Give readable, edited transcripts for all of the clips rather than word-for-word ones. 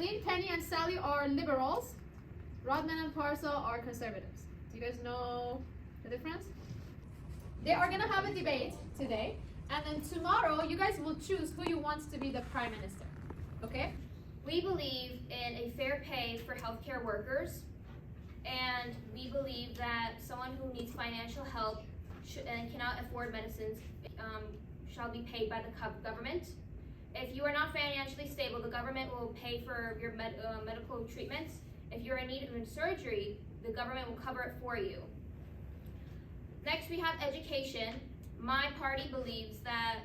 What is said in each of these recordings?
Eileen, Penny, and Sally are liberals. Rodman and Parsa are conservatives. Do you guys know the difference? They are gonna have a debate today, and then tomorrow you guys will choose who you want to be the prime minister. Okay? We believe in a fair pay for healthcare workers, and we believe that someone who needs financial help and cannot afford medicines shall be paid by the government. If you are not financially stable, the government will pay for your medical treatments. If you're in need of surgery, the government will cover it for you. Next, we have education. My party believes that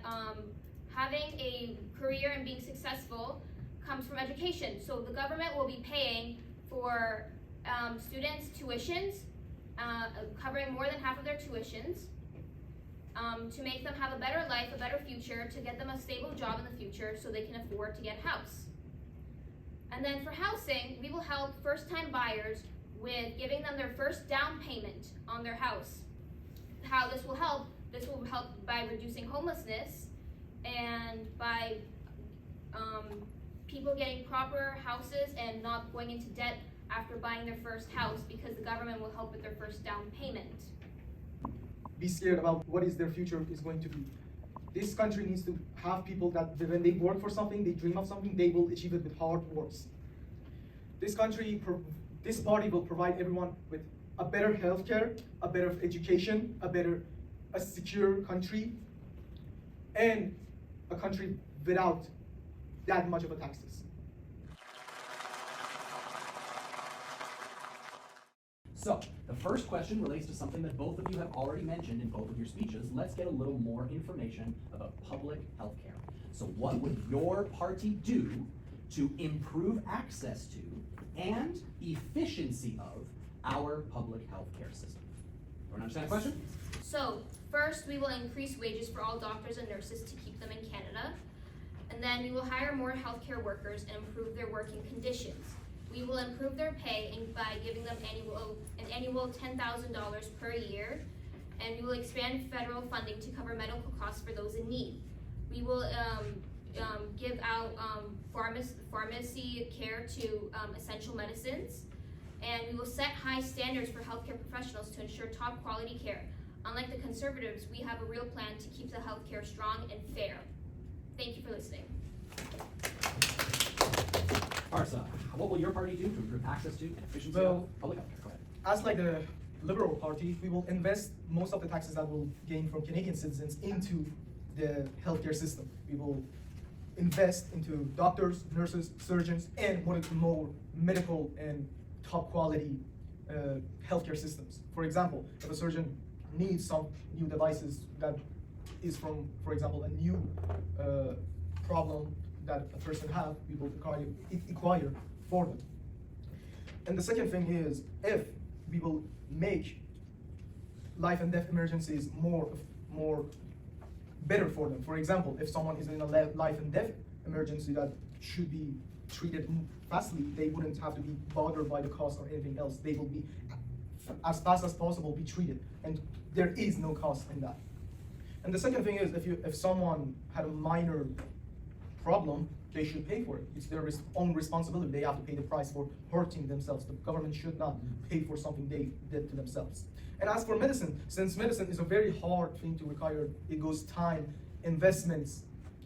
having a career and being successful comes from education. So the government will be paying for students' tuitions, covering more than half of their tuitions, to make them have a better life, a better future, to get them a stable job in the future so they can afford to get a house. And then for housing, we will help first-time buyers with giving them their first down payment on their house. How this will help by reducing homelessness and by people getting proper houses and not going into debt after buying their first house, because the government will help with their first down payment. Be scared about what is their future is going to be. This country needs to have people that when they work for something, they dream of something, they will achieve it with hard works. This party will provide everyone with a better healthcare, a better education, a secure country, and a country without that much of a taxes. So, the first question relates to something that both of you have already mentioned in both of your speeches. Let's get a little more information about public health care. So what would your party do to improve access to and efficiency of our public health care system? Everyone understand the question? So first, we will increase wages for all doctors and nurses to keep them in Canada. And then we will hire more healthcare workers and improve their working conditions. We will improve their pay by giving them an annual $10,000 per year, and we will expand federal funding to cover medical costs for those in need. We will give out pharmacy care to essential medicines, and we will set high standards for healthcare professionals to ensure top quality care. Unlike the Conservatives, we have a real plan to keep the healthcare strong and fair. Thank you for listening. Parsa, what will your party do to improve access to and efficiency of public health care? Go ahead. As like the Liberal Party, we will invest most of the taxes that we'll gain from Canadian citizens into the healthcare system. We will invest into doctors, nurses, surgeons, and more medical and top quality healthcare systems. For example, if a surgeon needs some new devices that is from, for example, a new problem that a person have, we will acquire for them. And the second thing is, if we will make life and death emergencies more better for them. For example, if someone is in a life and death emergency that should be treated fastly, they wouldn't have to be bothered by the cost or anything else. They will be as fast as possible be treated, and there is no cost in that. And the second thing is, if someone had a minor problem, they should pay for it. It's their own responsibility. They have to pay the price for hurting themselves. The government should not pay for something they did to themselves. And as for medicine, since medicine is a very hard thing to acquire, it goes time, investments,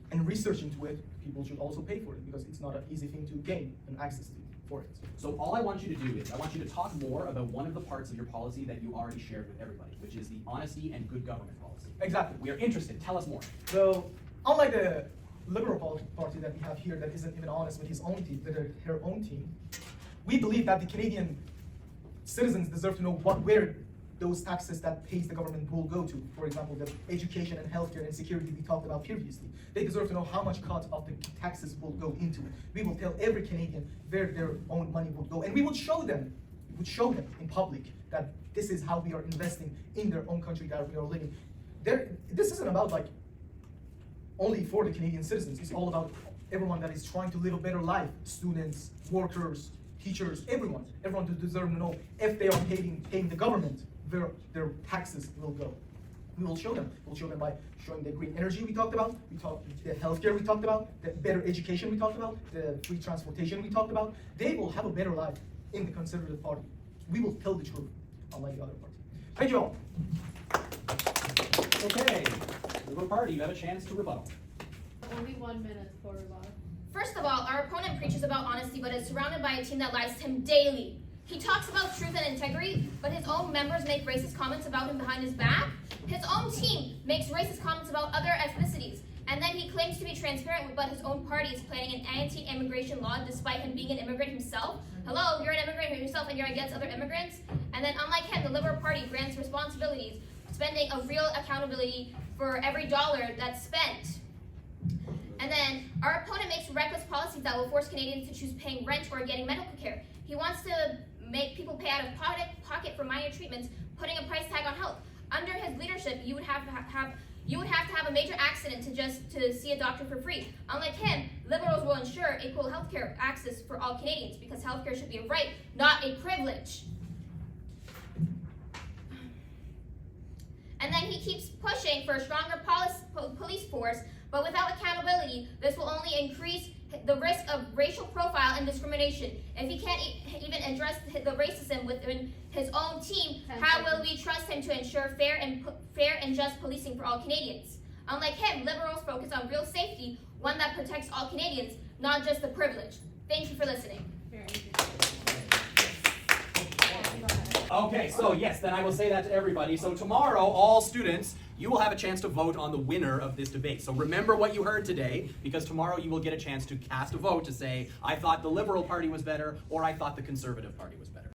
and research into it, people should also pay for it, because it's not an easy thing to gain and access to for it. So all I want you to do is, I want you to talk more about one of the parts of your policy that you already shared with everybody, which is the honesty and good government policy. Exactly. We are interested. Tell us more. So, unlike the Liberal Party that we have here that isn't even honest with his own team, with her own team, we believe that the Canadian citizens deserve to know where those taxes that pays the government will go to. For example, the education and healthcare and security we talked about previously. They deserve to know how much cut of the taxes will go into it. We will tell every Canadian where their own money will go, and we will show them in public that this is how we are investing in their own country that we are living. This isn't about like only for the Canadian citizens. It's all about everyone that is trying to live a better life. Students, workers, teachers, everyone deserves to know if they are paying the government, where their taxes will go. We will show them. We'll show them by showing the green energy we talked about, the healthcare we talked about, the better education we talked about, the free transportation we talked about. They will have a better life in the Conservative Party. We will tell the truth, unlike the other party. Thank you all. Okay, Liberal Party, you have a chance to rebuttal. Only 1 minute for rebuttal. First of all, our opponent preaches about honesty, but is surrounded by a team that lies to him daily. He talks about truth and integrity, but his own members make racist comments about him behind his back. His own team makes racist comments about other ethnicities. And then he claims to be transparent, but his own party is planning an anti-immigration law despite him being an immigrant himself. Hello, you're an immigrant yourself and you're against other immigrants? And then unlike him, the Liberal Party grants responsibilities, spending a real accountability for every dollar that's spent. And then our opponent makes reckless policies that will force Canadians to choose paying rent or getting medical care. He wants to make people pay out of pocket for minor treatments, putting a price tag on health. Under his leadership, you would have to have a major accident to see a doctor for free. Unlike him, Liberals will ensure equal healthcare access for all Canadians because healthcare should be a right, not a privilege. And then he keeps pushing for a stronger police force, but without accountability, this will only increase the risk of racial profile and discrimination. If he can't even address the racism within his own team, how will we trust him to ensure fair and just policing for all Canadians? Unlike him, Liberals focus on real safety, one that protects all Canadians, not just the privileged. Thank you for listening. Okay, so yes, then I will say that to everybody. So tomorrow, all students, you will have a chance to vote on the winner of this debate. So remember what you heard today, because tomorrow you will get a chance to cast a vote to say, I thought the Liberal Party was better, or I thought the Conservative Party was better.